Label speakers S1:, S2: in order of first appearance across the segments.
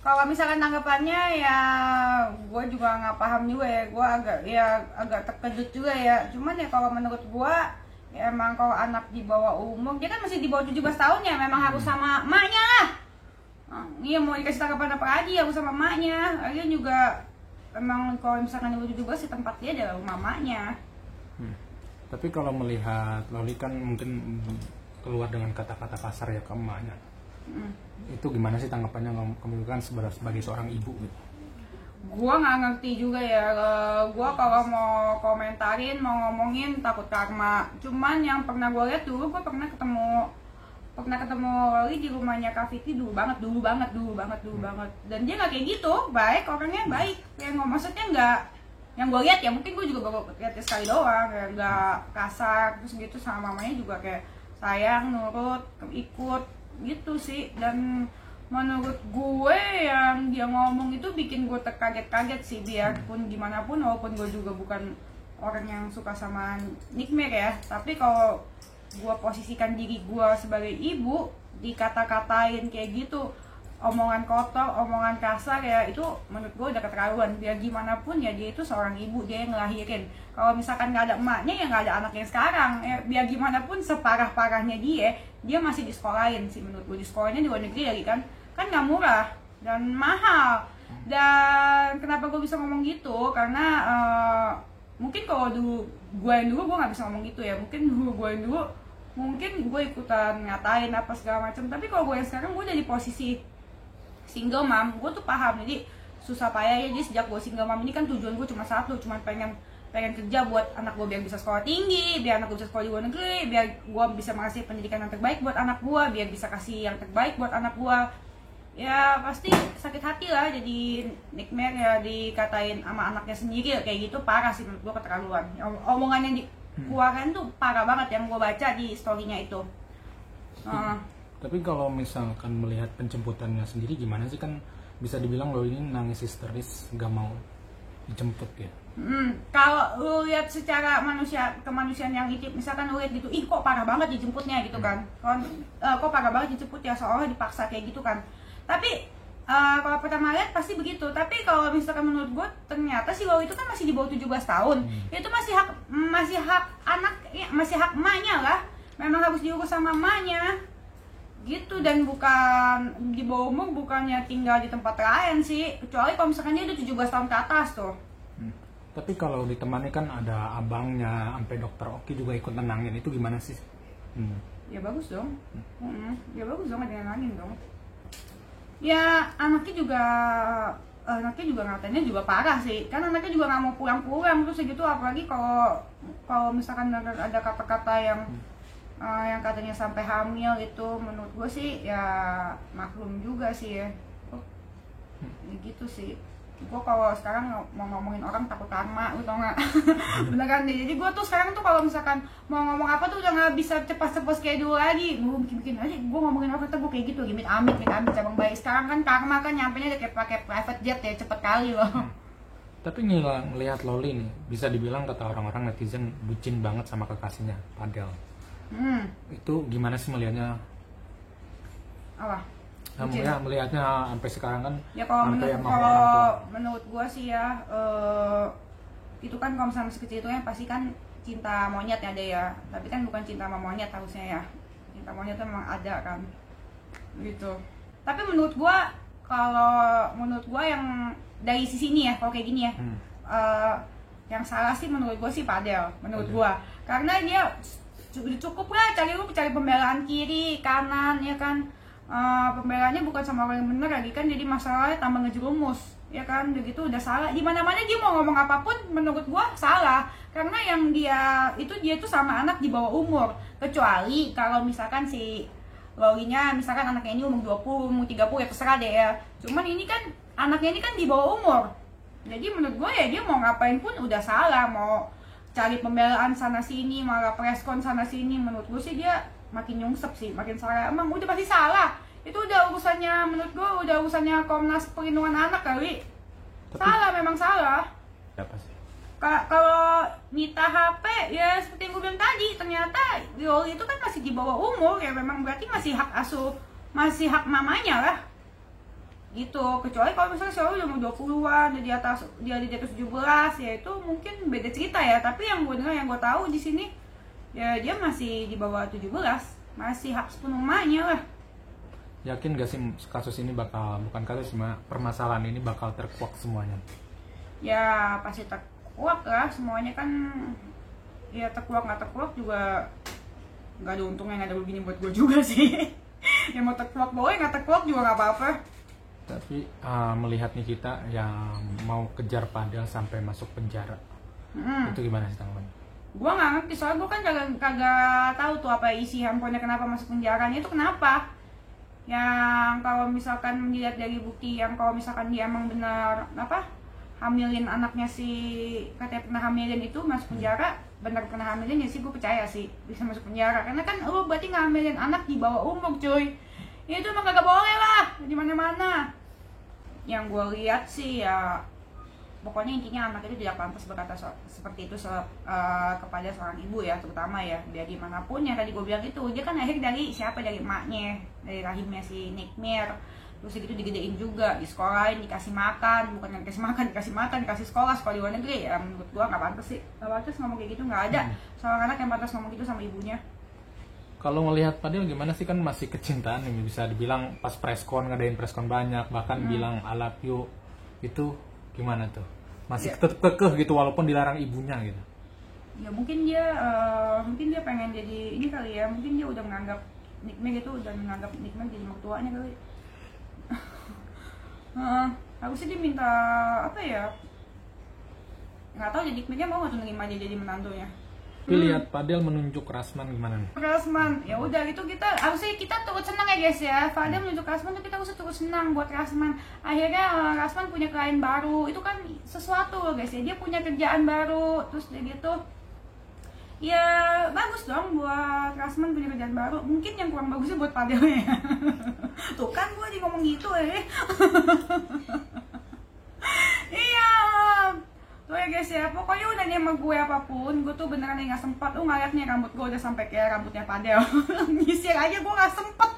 S1: Kalau misalkan tanggapannya ya gue juga nggak paham juga ya, gue agak terkejut juga ya. Cuman ya kalau menurut gue ya emang kalau anak di bawah umur, dia kan masih di bawah 17 tahun ya, memang harus sama emaknya lah. Iya, mau dikasih tanggapan apa lagi, harus sama emaknya. Lagian juga emang kalau misalkan di bawah 17 sih tempat dia adalah rumah emaknya.
S2: Tapi kalau melihat Loli kan mungkin keluar dengan kata-kata kasar ya ke emaknya. Itu gimana sih tanggapannya kamu kan sebagai seorang ibu gitu?
S1: Gua nggak ngerti juga ya. Gua kalau mau komentarin, mau ngomongin takut karma. Cuman yang pernah gue lihat dulu, gue pernah ketemu Loli di rumahnya Kak Vicky dulu banget. Dan dia nggak kayak gitu, baik, orangnya baik. Yang maksudnya nggak, yang gue lihat ya, mungkin gue juga baru lihatnya sekali doang, ya nggak kasar terus gitu, sama mamanya juga kayak sayang, nurut, ikut gitu sih. Dan menurut gue yang dia ngomong itu bikin gue terkaget-kaget sih, biarpun gimana pun, walaupun gue juga bukan orang yang suka sama Nikmer ya, tapi kalau gue posisikan diri gue sebagai ibu, dikata-katain kayak gitu, omongan kotor, omongan kasar ya, itu menurut gue udah keterlaluan. Biar gimana pun ya dia itu seorang ibu, dia yang ngelahirin. Kalau misalkan nggak ada emaknya ya nggak ada anaknya sekarang ya. Biar gimana pun separah-parahnya dia masih disekolahin sih menurut gue. Di sekolahnya di luar negeri lagi kan nggak murah dan mahal. Dan kenapa gue bisa ngomong gitu, karena mungkin kalau gue nggak bisa ngomong gitu ya. Mungkin gue ikutan ngatain apa segala macam. Tapi kalau gue yang sekarang, gue udah di posisi single mom, gue tuh paham. Jadi susah payahnya. Jadi sejak gue single mom ini kan tujuan gue cuma satu, cuma pengen kerja buat anak gue biar bisa sekolah tinggi, biar anak gue bisa sekolah di luar negeri, biar gue bisa mengasih pendidikan yang terbaik buat anak gue, biar bisa kasih yang terbaik buat anak gue. Ya pasti sakit hati lah jadi Nikmer ya, dikatain sama anaknya sendiri kayak gitu, parah sih menurut gue, keterlaluan. Omongan yang dikeluarkan tuh parah banget, yang gue baca di storynya itu.
S2: Tapi kalau misalkan melihat penjemputannya sendiri gimana sih, kan bisa dibilang lo ini nangis histeris gak mau dijemput ya?
S1: Kalau lu lihat secara kemanusiaan yang itu, misalkan lu lihat gitu, kok parah banget dijemputnya gitu kan, kok parah banget dijemput ya, seolah dipaksa kayak gitu kan. Tapi kalau pertama lihat pasti begitu. Tapi kalau misalkan menurut gue, ternyata si Loli itu kan masih di bawah 17 tahun. Itu masih hak anak, masih hak emaknya lah. Memang harus diurus sama emaknya gitu. Dan bukan di bawah umur, bukannya tinggal di tempat lain sih, kecuali kalau misalkan dia udah 17 tahun ke atas tuh.
S2: Tapi kalau ditemani kan ada abangnya, sampai dokter Oki juga ikut nenangin, itu gimana sih?
S1: Ya bagus dong. Ya bagus dong, ada yang nenangin dong. Ya anaknya juga ngatain juga parah sih, kan anaknya juga nggak mau pulang terus segitu. Apalagi kalau misalkan ada kata-kata yang katanya sampai hamil, itu menurut gue sih ya maklum juga sih ya. Gitu sih. Gue kalau sekarang mau ngomongin orang takut karma, lu tau gak? Beneran deh. Jadi gue tuh sekarang tuh kalau misalkan mau ngomong apa tuh udah gak bisa cepat-cepat kayak dulu lagi. Gue bikin aja, gue ngomongin apa tuh gue kayak gitu, gimit amit cabang bayi. Sekarang kan karma kan nyampenya udah kayak pakai private jet ya, cepet kali loh.
S2: Tapi ngelihat Loli nih, bisa dibilang kata orang-orang netizen bucin banget sama kekasihnya, Padel. Itu gimana sih melihatnya?
S1: Apa?
S2: Ya, melihatnya sampai sekarang kan
S1: ya. Kalau menurut gue sih ya, itu kan kalau misalnya masih kecil itu ya pasti kan cinta monyet ada ya, tapi kan bukan cinta sama monyet harusnya ya. Cinta monyet itu memang ada kan gitu. Tapi menurut gue yang dari sisi ini ya, kalau kayak gini ya, yang salah sih menurut gue sih Padel, menurut gue. Karena dia cukup lah cari pembelaan kiri kanan ya kan. Pembelaannya bukan sama orang yang bener lagi kan, jadi masalahnya tambah ngejerumus ya kan. Begitu udah salah di mana-mana, dia mau ngomong apapun menurut gua salah, karena yang dia tuh sama anak di bawah umur. Kecuali kalau misalkan si Lolinya misalkan anaknya ini umur 20, umur 30 ya terserah deh ya. Cuman ini kan anaknya ini kan di bawah umur, jadi menurut gua ya dia mau ngapain pun udah salah. Mau cari pembelaan sana sini, malah preskon sana sini, menurut gua sih dia makin nyungsep sih, makin salah. Emang udah pasti salah. Itu udah urusannya, menurut gue udah urusannya Komnas Perlindungan Anak kali. Salah, memang salah.
S2: Apa sih?
S1: Kalau nyita HP ya seperti yang gue bilang tadi, ternyata Loli itu kan masih di bawah umur ya, memang berarti masih hak asuh, masih hak mamanya lah. gitu. Kecuali kalau misalnya si Oli udah mau 20-an, dia di atas 17, ya itu mungkin beda cerita ya. Tapi yang gue dengar, yang gue tahu di sini ya dia masih di bawah 17, masih hak sepenuh emaknya lah.
S2: Yakin gak sih kasus ini bakal, bukan kasus, permasalahan ini bakal terkuak semuanya?
S1: Ya pasti terkuak lah, semuanya kan. Ya terkuak nggak terkuak juga nggak ada untungnya, nggak ada begini buat gue juga sih. Ya mau terkuak boleh, nggak terkuak juga nggak apa-apa.
S2: Tapi melihat Nikita yang mau kejar Fadel sampai masuk penjara, itu gimana sih tanggapannya?
S1: Gue nggak ngerti, soalnya gue kan kagak tahu tuh apa isi handphonenya, kenapa masuk penjaranya itu kenapa. Yang kalau misalkan dilihat dari bukti, yang kalau misalkan dia emang benar hamilin anaknya, si katanya pernah hamilin itu masuk penjara, benar pernah hamilin ya sih, gue percaya sih bisa masuk penjara. Karena kan lo berarti ngamilin anak di bawah umur cuy, ya itu emang kagak boleh lah di mana-mana. Yang gue lihat sih ya pokoknya intinya anak itu tidak pantas berkata seperti itu kepada seorang ibu ya, terutama ya dari manapun. Yang tadi gue bilang itu, dia kan lahir dari siapa, dari emaknya, dari rahimnya si Nikmir. Terus gitu digedein juga, di sekolahin, dikasih makan, bukan dikasih makan, dikasih sekolah di luar negeri. Ya menurut gua nggak pantas sih, nggak pantas ngomong kayak gitu, nggak ada seorang anak yang pantas ngomong gitu sama ibunya.
S2: Kalau ngelihat Fadel gimana sih, kan masih kecintaan nih, bisa dibilang pas preskon, ngadain preskon banyak, bahkan bilang I love you, itu gimana tuh? Masih tetap kekeh gitu walaupun dilarang ibunya gitu.
S1: Ya mungkin dia pengen jadi ini kali ya, mungkin dia udah menganggap Nikmir itu, udah menganggap Nikmir jadi mertuanya kali. Harusnya dia minta apa ya, nggak tahu, jadi Nikmirnya mau nggak tuh nerima dia jadi menantunya.
S2: Tapi lihat Fadel menunjuk Rasman gimana nih?
S1: Rasman, ya udah itu harusnya kita turut senang ya guys ya. Fadel menunjuk Rasman tuh kita harus turut senang buat Rasman. Akhirnya Rasman punya klien baru, itu kan sesuatu loh guys ya. Dia punya kerjaan baru, terus dia gitu. Ya bagus dong buat Rasman punya kerjaan baru. Mungkin yang kurang bagusnya buat Fadel ya. Tuh kan gue di ngomong gitu ya. Iya. Tuh ya guys ya, pokoknya udah nih sama gue apapun, gue tuh beneran gak sempat. Lu ngeliat nih rambut gue udah sampai kayak rambutnya Fadel. Nyisir aja gue gak sempet.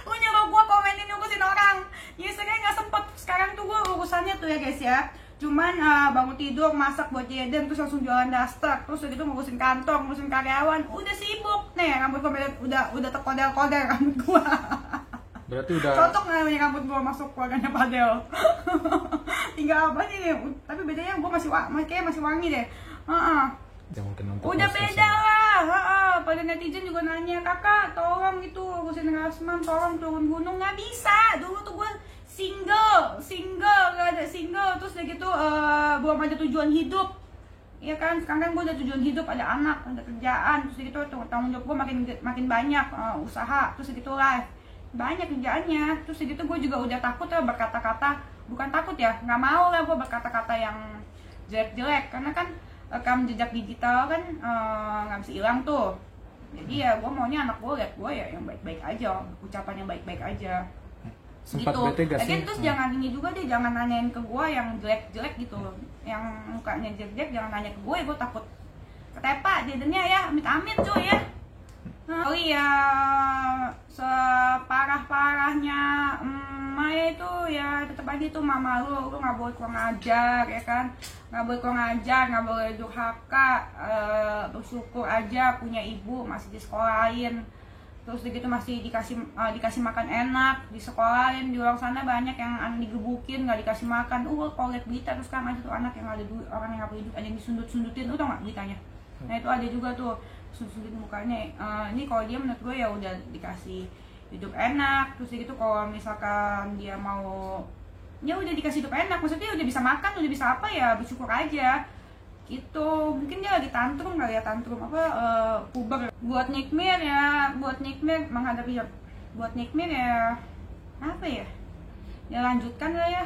S1: Lu nyuruh gue komenin ngurusin orang, nyisir aja gak sempet. Sekarang tuh gue urusannya tuh ya guys ya, cuman bangun tidur, masak buat Jaden, terus langsung jualan daster, terus udah gitu ngurusin kantor, ngurusin karyawan, udah sibuk. Nih rambut gue udah terkodel-kodel rambut gue.
S2: Berarti udah
S1: cocok nggak nih rambut gue masuk keluarganya Fadel. Tinggal apa nih, tapi bedanya gue kayaknya masih wangi deh.
S2: ya mungkin untuk
S1: Udah beda lah. Pada netizen juga nanya, kakak tolong gitu urusin Rasman, tolong turun gunung. Nggak bisa, dulu tuh gue single, gak ada single. Terus udah gitu belum ada tujuan hidup, ya kan. Sekarang kan gue ada tujuan hidup, ada anak, ada kerjaan. Terus gitu tanggung jawab gue makin banyak, usaha, terus gitu live banyak kerjaannya. Terus gitu gue juga udah takut ya berkata-kata, bukan takut ya, nggak mau lah gue berkata-kata yang jelek-jelek, karena kan rekam jejak digital kan nggak bisa hilang tuh. Jadi ya gue maunya anak gue lihat gue ya yang baik-baik aja, ucapan yang baik-baik aja.
S2: sempat
S1: Gitu.
S2: bete gak sih?
S1: Lagian terus jangan ini juga deh, jangan nanyain ke gue yang jelek-jelek gitu, yang mukanya jelek jangan nanya ke gue, gue takut ketepak jadinya ya, amit-amit cuy ya. Oh iya, separah-parahnya Maya itu ya tetap aja itu mama lu nggak boleh kurang ajar ya kan, nggak boleh kurang ajar, nggak boleh durhaka, bersyukur aja punya ibu masih disekolahin, terus begitu masih dikasih makan enak, disekolahin. Di luar sana banyak yang digebukin nggak dikasih makan. Kalau lihat berita terus kan ada tuh anak yang ada duit, orang yang nggak punya duit, ada yang disundut-sundutin, lu tau nggak beritanya? Nah itu ada juga tuh sundut mukanya. Ini kalau dia menurut gue ya udah dikasih hidup enak, terus gitu kalau misalkan dia mau ya udah dikasih hidup enak, maksudnya udah bisa makan, udah bisa apa ya bersyukur aja gitu. Mungkin dia lagi tantrum kali ya, puber. Buat Nikmir menghadapi buat Nikmir ya apa ya, lanjutkan lah ya,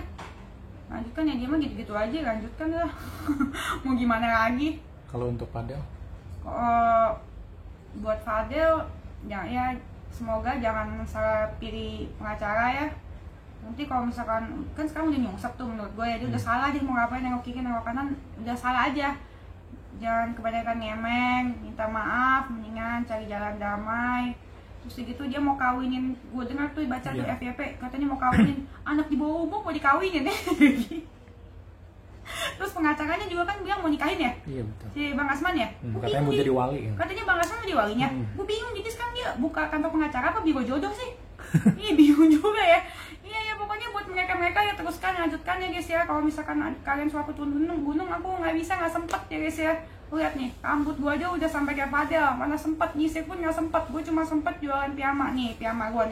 S1: dia mah gitu-gitu aja, lanjutkan lah. Mau gimana lagi.
S2: Kalau untuk Fadel?
S1: Buat Fadel ya semoga jangan salah pilih pengacara ya. Nanti kalau misalkan kan sekarang udah nyungsep tuh menurut gue ya, dia udah salah, dia mau ngapain, nengok kiri nengok kanan udah salah aja. Jangan kebanyakan ngemeng, minta maaf, mendingan cari jalan damai. Terus gitu dia mau kawinin, gue dengar tuh baca tuh
S2: Iya.
S1: FYP katanya mau kawinin anak di bawah umur, mau dikawinin ya. Terus pengacaranya juga kan bilang mau nikahin ya,
S2: Iya betul.
S1: si Bang Asman ya. Gua
S2: Katanya
S1: bingung
S2: mau
S1: nih.
S2: jadi wali ya.
S1: Katanya Bang Asman mau jadi walinya.
S2: Hmm.
S1: Gue bingung, jadi sekarang dia buka kantor pengacara apa biro jodoh sih? Iya bingung juga ya. Iya ya, pokoknya buat mereka ya teruskan, lanjutkan ya guys ya. Kalau misalkan kalian suatu turun gunung, aku nggak bisa, nggak sempet ya guys ya. Lihat nih, rambut gua aja udah sampai kayak Fadel, mana sempet nyisir pun nggak sempet. Gue cuma sempet jualan piyama nih, piyama gua nih.